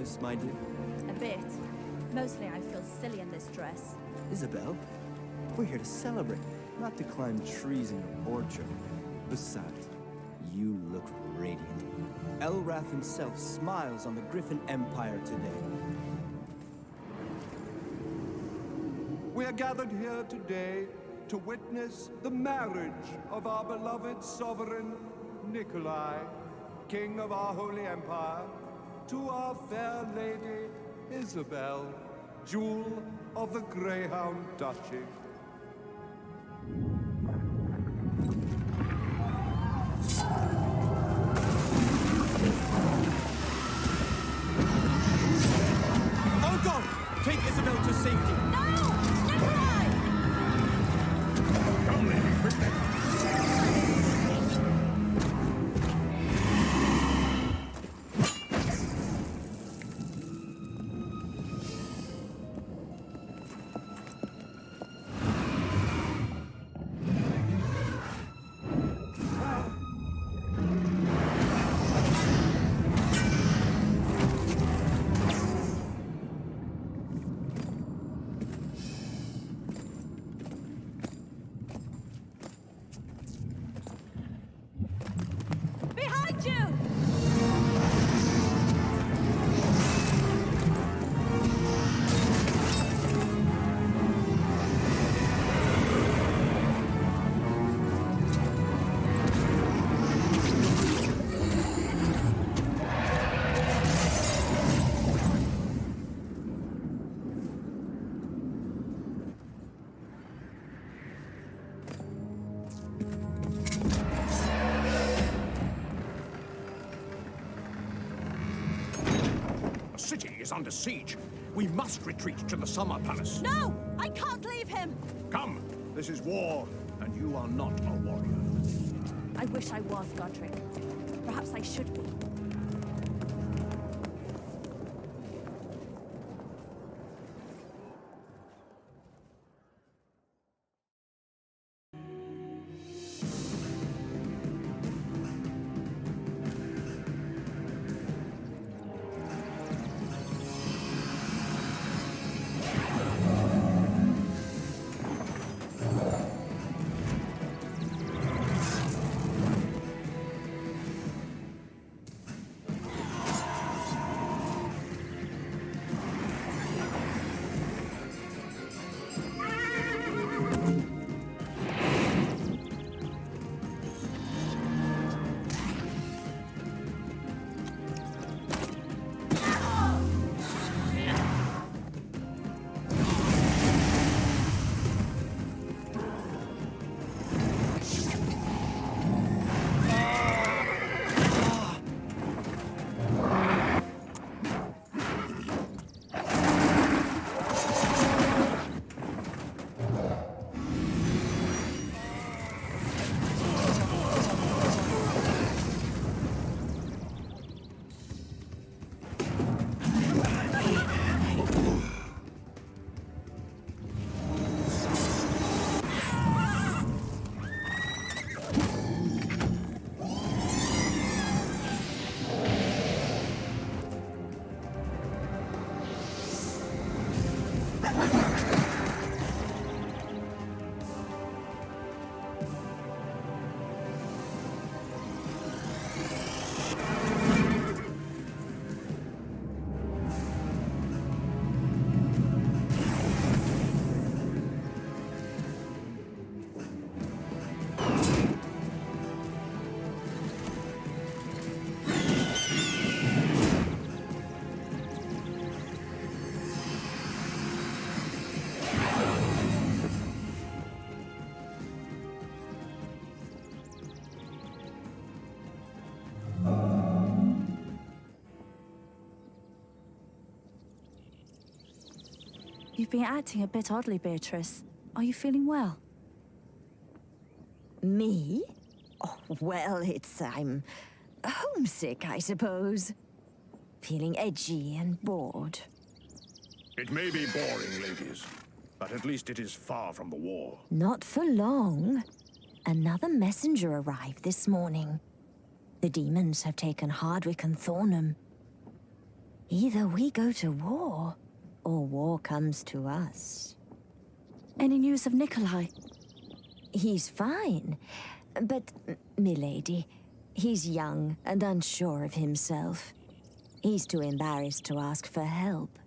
nervous, my dear? A bit. Mostly I feel silly in this dress. Isabel, we're here to celebrate, not to climb trees in your orchard. Besides, you look radiant. Elrath himself smiles on the Griffin Empire today. We are gathered here today to witness the marriage of our beloved sovereign, Nikolai, King of our Holy Empire, to our fair lady, Isabel, Jewel of the Greyhound Duchy. Otto! Take Isabel to safety! No! Nikolai! Come, lady, quickly! Behind you! The city is under siege. We must retreat to the Summer Palace. No! I can't leave him! Come, this is war, and you are not a warrior. I wish I was, Godric. Perhaps I should be. You've been acting a bit oddly, Beatrice. Are you feeling well? Me? Oh, well, I'm homesick, I suppose. Feeling edgy and bored. It may be boring, ladies, but at least it is far from the war. Not for long. Another messenger arrived this morning. The demons have taken Hardwick and Thornham. Either we go to war, or war comes to us. Any news of Nikolai? He's fine, but, milady, he's young and unsure of himself. He's too embarrassed to ask for help.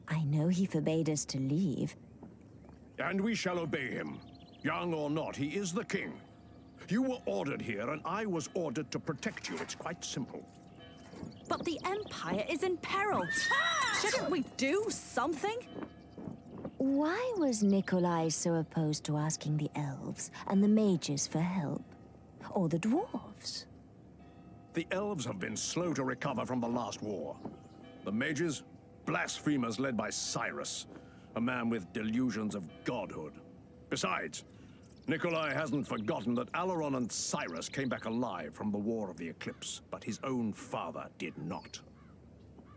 I know he forbade us to leave. And we shall obey him. Young or not, he is the king. You were ordered here, and I was ordered to protect you. It's quite simple. But the Empire is in peril. Shouldn't we do something? Why was Nikolai so opposed to asking the elves and the mages for help? Or the dwarves? The elves have been slow to recover from the last war. The mages, blasphemers led by Cyrus, a man with delusions of godhood. Besides, Nikolai hasn't forgotten that Alaron and Cyrus came back alive from the War of the Eclipse, but his own father did not.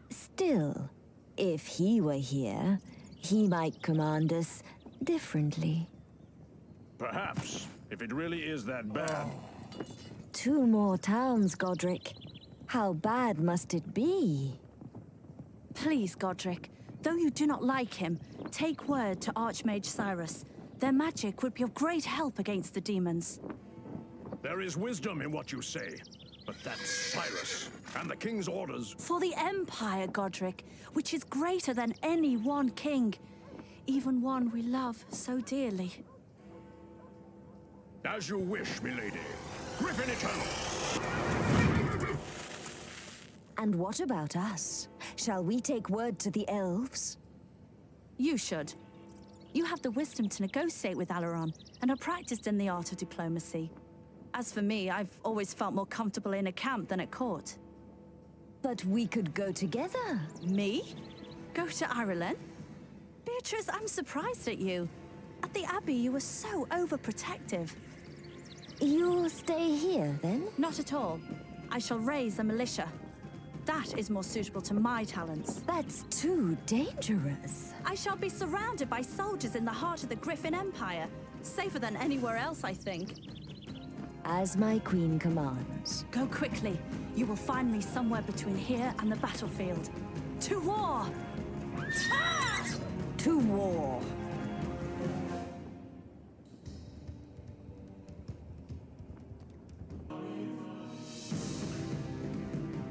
Still, if he were here, he might command us differently. Perhaps, if it really is that bad. 2 more towns, Godric. How bad must it be? Please, Godric, though you do not like him, take word to Archmage Cyrus. Their magic would be of great help against the demons. There is wisdom in what you say, but that's Cyrus, and the king's orders. For the Empire, Godric, which is greater than any one king, even one we love so dearly. As you wish, milady. Griffin Eternal! And what about us? Shall we take word to the elves? You should. You have the wisdom to negotiate with Alaron, and are practiced in the art of diplomacy. As for me, I've always felt more comfortable in a camp than at court. But we could go together. Me? Go to Ireland? Beatrice, I'm surprised at you. At the Abbey, you were so overprotective. You'll stay here, then? Not at all. I shall raise a militia. That is more suitable to my talents. That's too dangerous. I shall be surrounded by soldiers in the heart of the Griffin Empire. Safer than anywhere else, I think. As my queen commands. Go quickly. You will find me somewhere between here and the battlefield. To war! Ah! To war.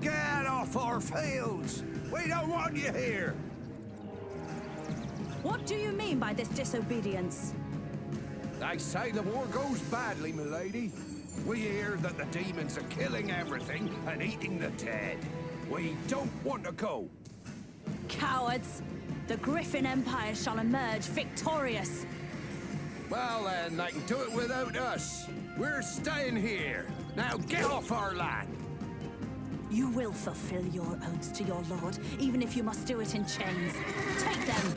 Get off our fields! We don't want you here! What do you mean by this disobedience? They say the war goes badly, milady. We hear that the demons are killing everything and eating the dead. We don't want to go. Cowards! The Griffin Empire shall emerge victorious. Well then, they can do it without us. We're staying here. Now get off our land. You will fulfill your oaths to your lord, even if you must do it in chains. Take them!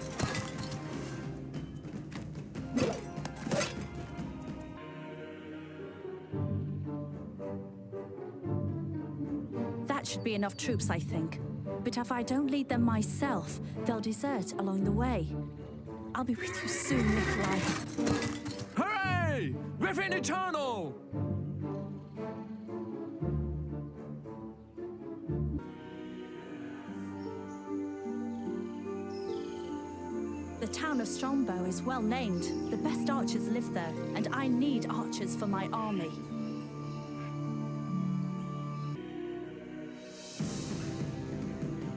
That should be enough troops, I think. But if I don't lead them myself, they'll desert along the way. I'll be with you soon, Nikolai. Hooray! Griffin Eternal! The town of Strongbow is well named. The best archers live there, and I need archers for my army.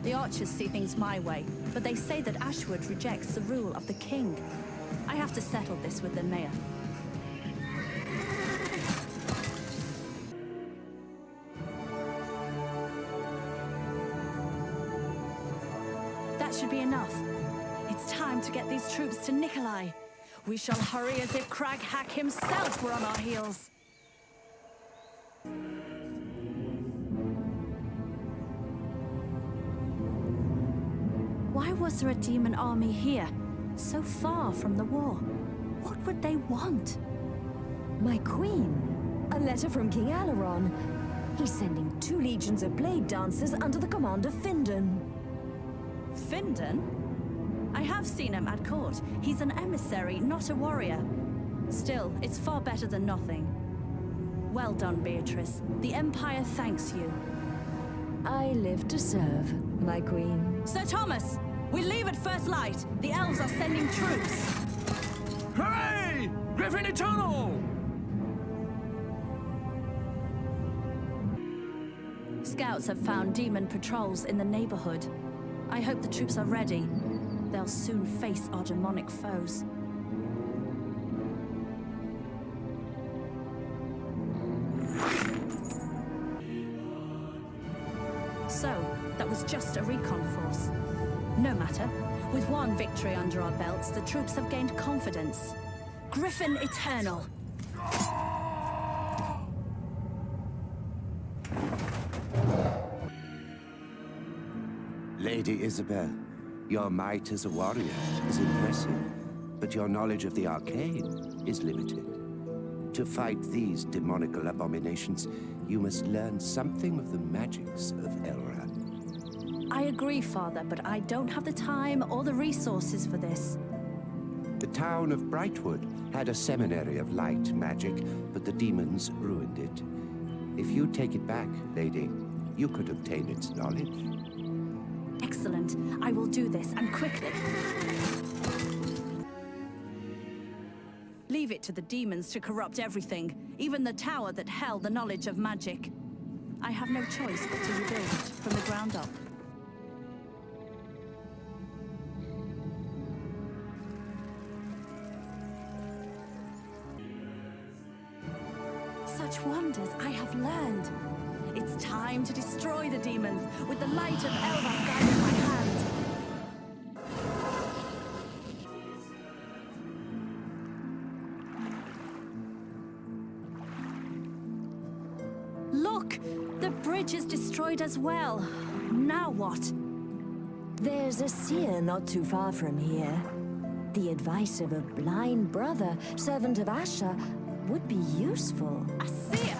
The archers see things my way, but they say that Ashwood rejects the rule of the king. I have to settle this with the mayor. That should be enough. It's time to get these troops to Nikolai. We shall hurry as if Craghack himself were on our heels. Why was there a demon army here, so far from the war? What would they want? My queen. A letter from King Alaron. He's sending 2 legions of blade dancers under the command of Findon. Findon? I have seen him at court. He's an emissary, not a warrior. Still, it's far better than nothing. Well done, Beatrice. The Empire thanks you. I live to serve, my queen. Sir Thomas, we leave at first light. The elves are sending troops. Hooray! Griffin Eternal! Scouts have found demon patrols in the neighborhood. I hope the troops are ready. They'll soon face our demonic foes. So, that was just a recon force. No matter. With one victory under our belts, the troops have gained confidence. Griffin Eternal! Lady Isabel, your might as a warrior is impressive, but your knowledge of the arcane is limited. To fight these demonical abominations, you must learn something of the magics of Elra. I agree, Father, but I don't have the time or the resources for this. The town of Brightwood had a seminary of light magic, but the demons ruined it. If you take it back, lady, you could obtain its knowledge. Excellent. I will do this, and quickly. Leave it to the demons to corrupt everything, even the tower that held the knowledge of magic. I have no choice but to rebuild it from the ground up. Such wonders I have learned. It's time to destroy the demons with the light of Elva guiding my hand. Look! The bridge is destroyed as well. Now what? There's a seer not too far from here. The advice of a blind brother, servant of Asher, would be useful. A seer?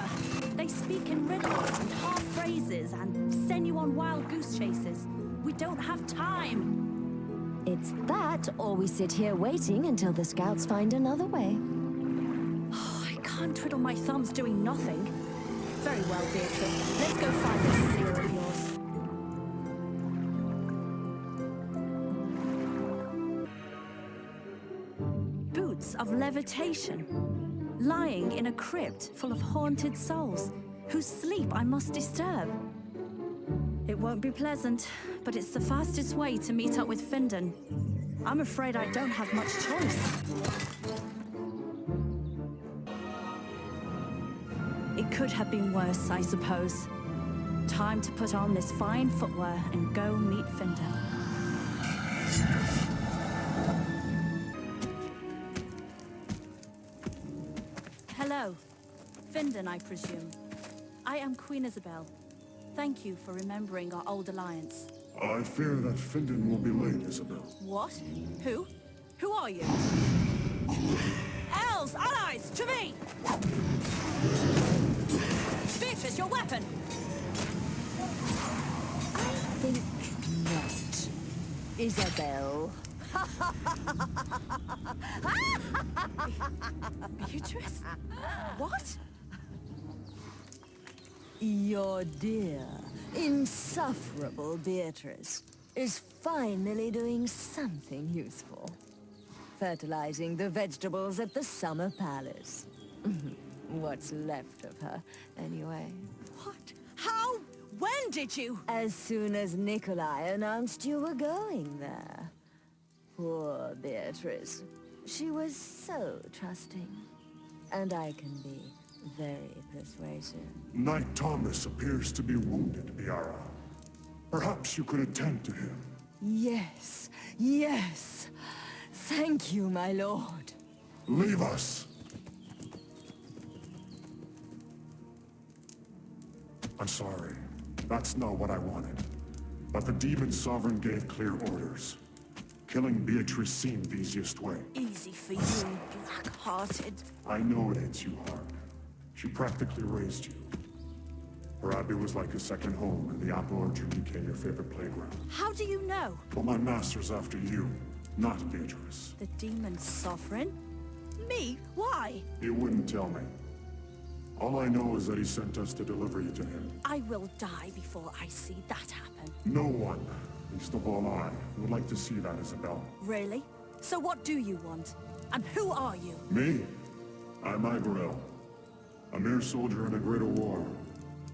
They speak in riddles and half phrases and send you on wild goose chases. We don't have time. It's that, or we sit here waiting until the scouts find another way. Oh, I can't twiddle my thumbs doing nothing. Very well, Beatrice. Let's go find this seer of yours. Boots of levitation. Lying in a crypt full of haunted souls, whose sleep I must disturb. It won't be pleasant, but it's the fastest way to meet up with Findon. I'm afraid I don't have much choice. It could have been worse, I suppose. Time to put on this fine footwear and go meet Findon. Hello. Findon, I presume. I am Queen Isabel. Thank you for remembering our old alliance. I fear that Findon will be late, Isabel. What? Who? Who are you? Elves! Allies! To me! Beatrice, your weapon! I think not. Isabel. Beatrice? What? Your dear, insufferable Beatrice is finally doing something useful. Fertilizing the vegetables at the Summer Palace. What's left of her, anyway. What? How? When did you? As soon as Nikolai announced you were going there. Poor Beatrice. She was so trusting. And I can be very persuasive. Knight Thomas appears to be wounded, Biara. Perhaps you could attend to him. Yes, yes. Thank you, my lord. Leave us! I'm sorry. That's not what I wanted. But the Demon Sovereign gave clear orders. Killing Beatrice seemed the easiest way. Easy for you, black-hearted. I know it hits you hard. She practically raised you. Her abbey was like a second home, and the apple orchard became your favorite playground. How do you know? But my master's after you, not Beatrice. The Demon Sovereign? Me? Why? You wouldn't tell me. All I know is that he sent us to deliver you to him. I will die before I see that happen. No one, least of all I, would like to see that, Isabel. Really? So what do you want? And who are you? Me? I'm Nival, a mere soldier in a greater war,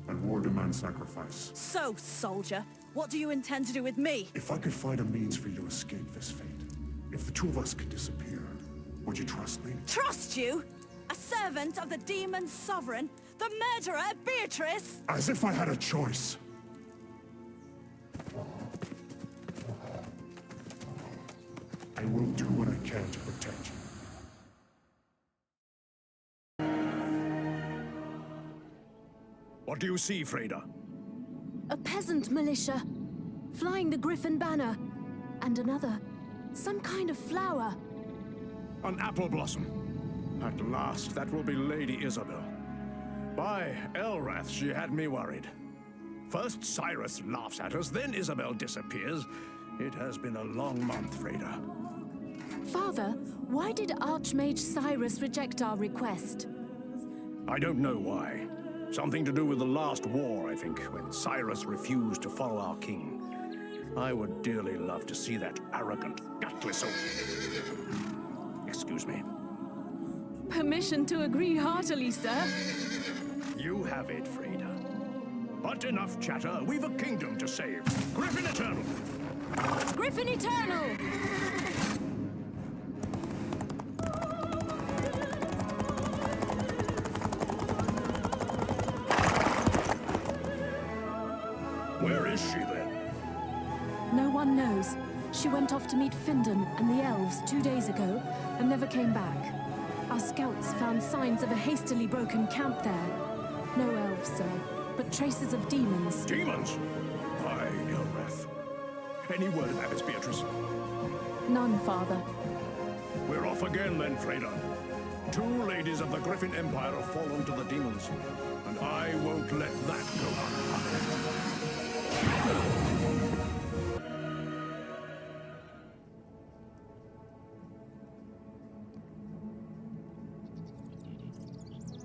and war demands sacrifice. So, soldier, what do you intend to do with me? If I could find a means for you to escape this fate, if the two of us could disappear, would you trust me? Trust you? A servant of the demon sovereign? The murderer of Beatrice? As if I had a choice. I will do what I can to protect you. What do you see, Freda? A peasant militia, flying the Griffin banner, and another, some kind of flower. An apple blossom. At last, that will be Lady Isabel. By Elrath, she had me worried. First Cyrus laughs at us, then Isabel disappears. It has been a long month, Freda. Father, why did Archmage Cyrus reject our request? I don't know why. Something to do with the last war, I think, when Cyrus refused to follow our king. I would dearly love to see that arrogant, gutless oaf. Excuse me. Permission to agree heartily, sir. You have it, Freda. But enough chatter. We've a kingdom to save. Griffin Eternal! Griffin Eternal! Where is she, then? No one knows. She went off to meet Findon and the elves 2 days ago, and never came back. Our scouts found signs of a hastily broken camp there. No elves, sir, but traces of demons. Demons? By Elrath. Any word about this, Beatrice? None, Father. We're off again, then, Freda. 2 ladies of the Griffin Empire have fallen to the demons, and I won't let that go unpunished.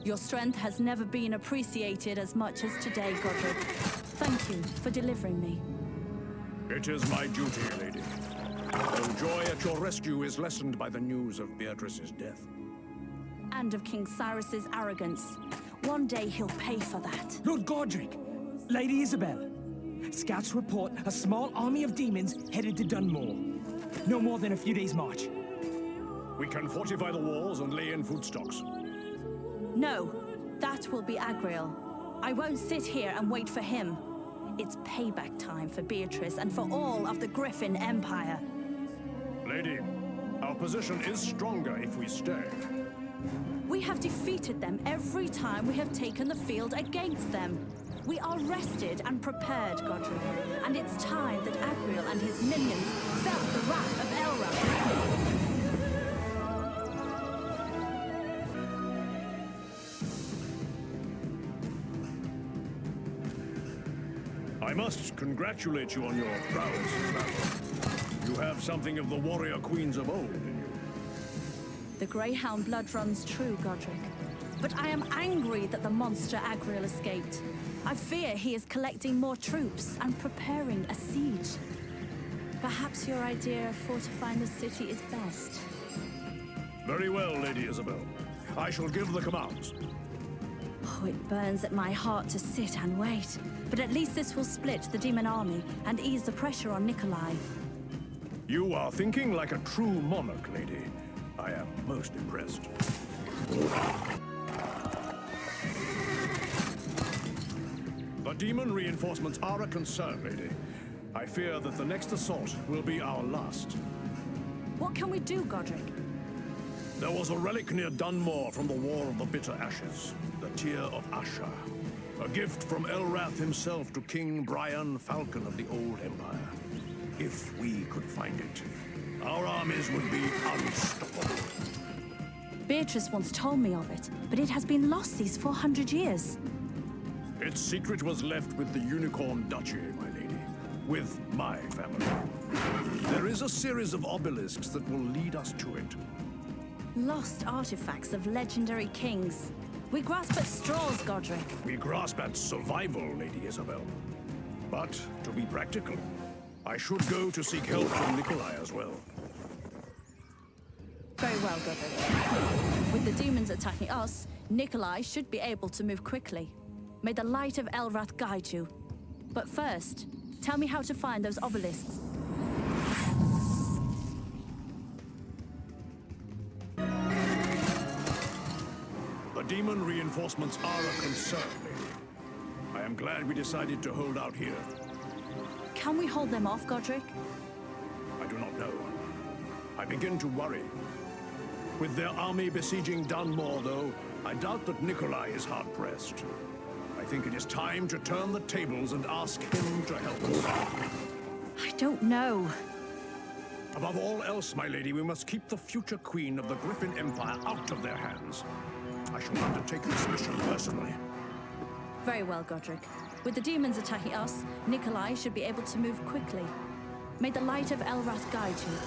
Your strength has never been appreciated as much as today, Godric. Thank you for delivering me. It is my duty, lady. Though joy at your rescue is lessened by the news of Beatrice's death. And of King Cyrus's arrogance. One day he'll pay for that. Lord Godric, Lady Isabel. Scouts report a small army of demons headed to Dunmore. No more than a few days' march. We can fortify the walls and lay in food stocks. No, that will be Agriel. I won't sit here and wait for him. It's payback time for Beatrice and for all of the Griffin Empire. Lady, our position is stronger if we stay. We have defeated them every time we have taken the field against them. We are rested and prepared, Godric, and it's time that Agriel and his minions felt the wrath of Elrath. I must congratulate you on your prowess in battle. You have something of the warrior queens of old in you. The Greyhound blood runs true, Godric. But I am angry that the monster Agriel escaped. I fear he is collecting more troops and preparing a siege. Perhaps your idea of fortifying the city is best. Very well, Lady Isabel. I shall give the commands. Oh, it burns at my heart to sit and wait. But at least this will split the demon army and ease the pressure on Nikolai. You are thinking like a true monarch, lady. I am most impressed. The demon reinforcements are a concern, lady. I fear that the next assault will be our last. What can we do, Godric? There was a relic near Dunmore from the War of the Bitter Ashes, the Tear of Asher. A gift from Elrath himself to King Brian, Falcon of the Old Empire. If we could find it, our armies would be unstoppable. Beatrice once told me of it, but it has been lost these 400 years. Its secret was left with the Unicorn Duchy, my lady. With my family. There is a series of obelisks that will lead us to it. Lost artifacts of legendary kings. We grasp at straws, Godric. We grasp at survival, Lady Isabel. But, to be practical, I should go to seek help from Nikolai as well. Very well, Godric. With the demons attacking us, Nikolai should be able to move quickly. May the light of Elrath guide you. But first, tell me how to find those obelisks. The demon reinforcements are a concern, lady. I am glad we decided to hold out here. Can we hold them off, Godric? I do not know. I begin to worry. With their army besieging Dunmore, though, I doubt that Nikolai is hard-pressed. I think it is time to turn the tables and ask him to help us. I don't know. Above all else, my lady, we must keep the future queen of the Griffin Empire out of their hands. I shall undertake this mission personally. Very well, Godric. With the demons attacking us, Nikolai should be able to move quickly. May the light of Elrath guide you.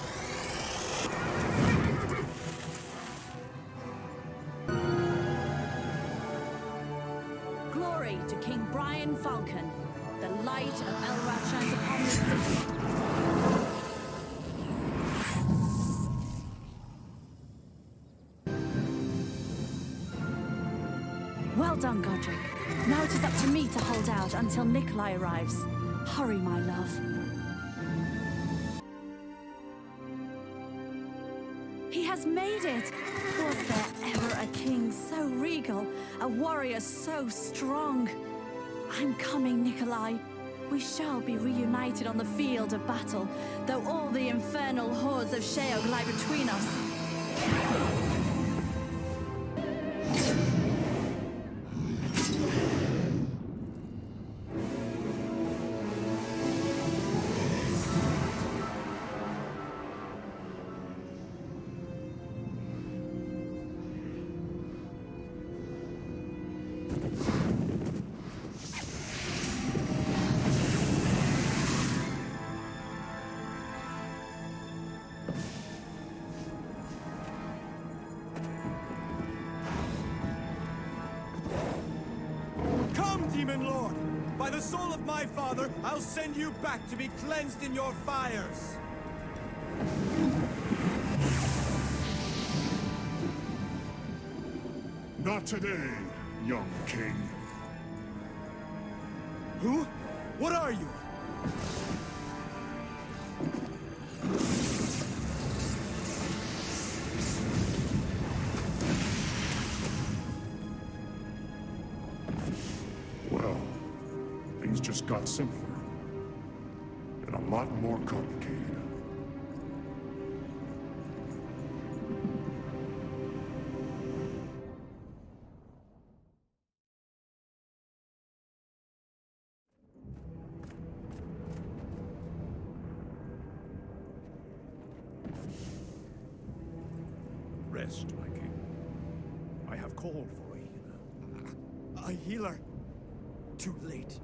Glory to King Brian Falcon. The light of Elrath shines upon this city. Well done, Godric. Now it is up to me to hold out until Nikolai arrives. Hurry, my love. He has made it! Was there ever a king so regal, a warrior so strong? I'm coming, Nikolai. We shall be reunited on the field of battle, though all the infernal hordes of Sheog lie between us. Demon Lord! By the soul of my father, I'll send you back to be cleansed in your fires! Not today, young king. Who? What are you? Well, things just got simpler. And a lot more complicated. Rest, my king. I have called for a healer. A healer? Too late.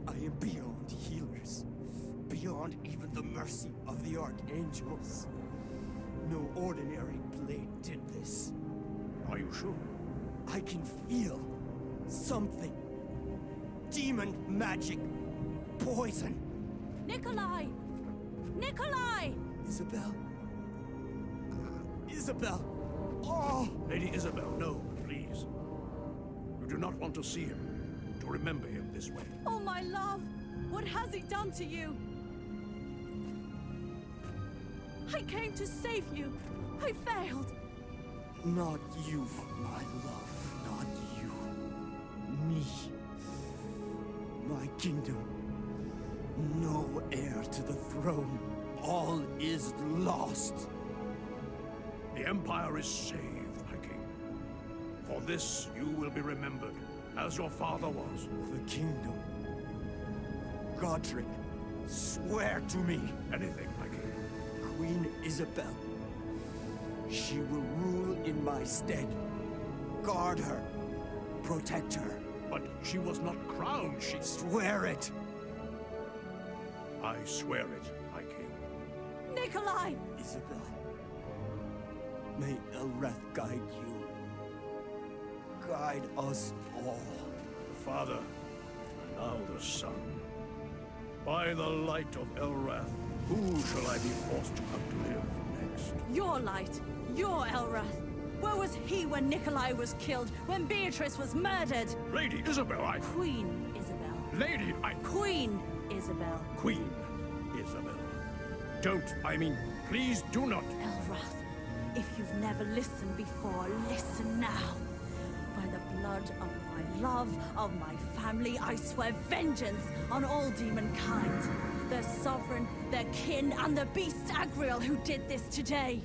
I am beyond healers. Beyond even the mercy of the archangels. No ordinary blade did this. Are you sure? I can feel something. Demon magic. Poison. Nikolai! Nikolai! Isabel? Isabel! Oh! Lady Isabel, no, please. You do not want to see him, to remember him this way. Oh, my love! What has he done to you? I came to save you. I failed. Not you, my love. Not you. Me. My kingdom. No heir to the throne. All is lost. The Empire is saved, my king. For this, you will be remembered, as your father was. The kingdom. Godric, swear to me. Anything, my king. Queen Isabel. She will rule in my stead. Guard her. Protect her. But she was not crowned, she... Swear it. I swear it, my king. Nikolai! Isabel. May Elrath guide you. guide us all. The Father, and now the Son. By the light of Elrath, who shall I be forced to outlive next? Your light, your Elrath. Where was he when Nikolai was killed, when Beatrice was murdered? Lady Isabel, Queen Isabel. Lady, Queen Isabel. Queen Isabel. Please do not. Elrath, if you've never listened before, listen now. By the blood of my love, of my family, I swear vengeance on all demonkind. Their sovereign, their kin, and the beast Agriel who did this today.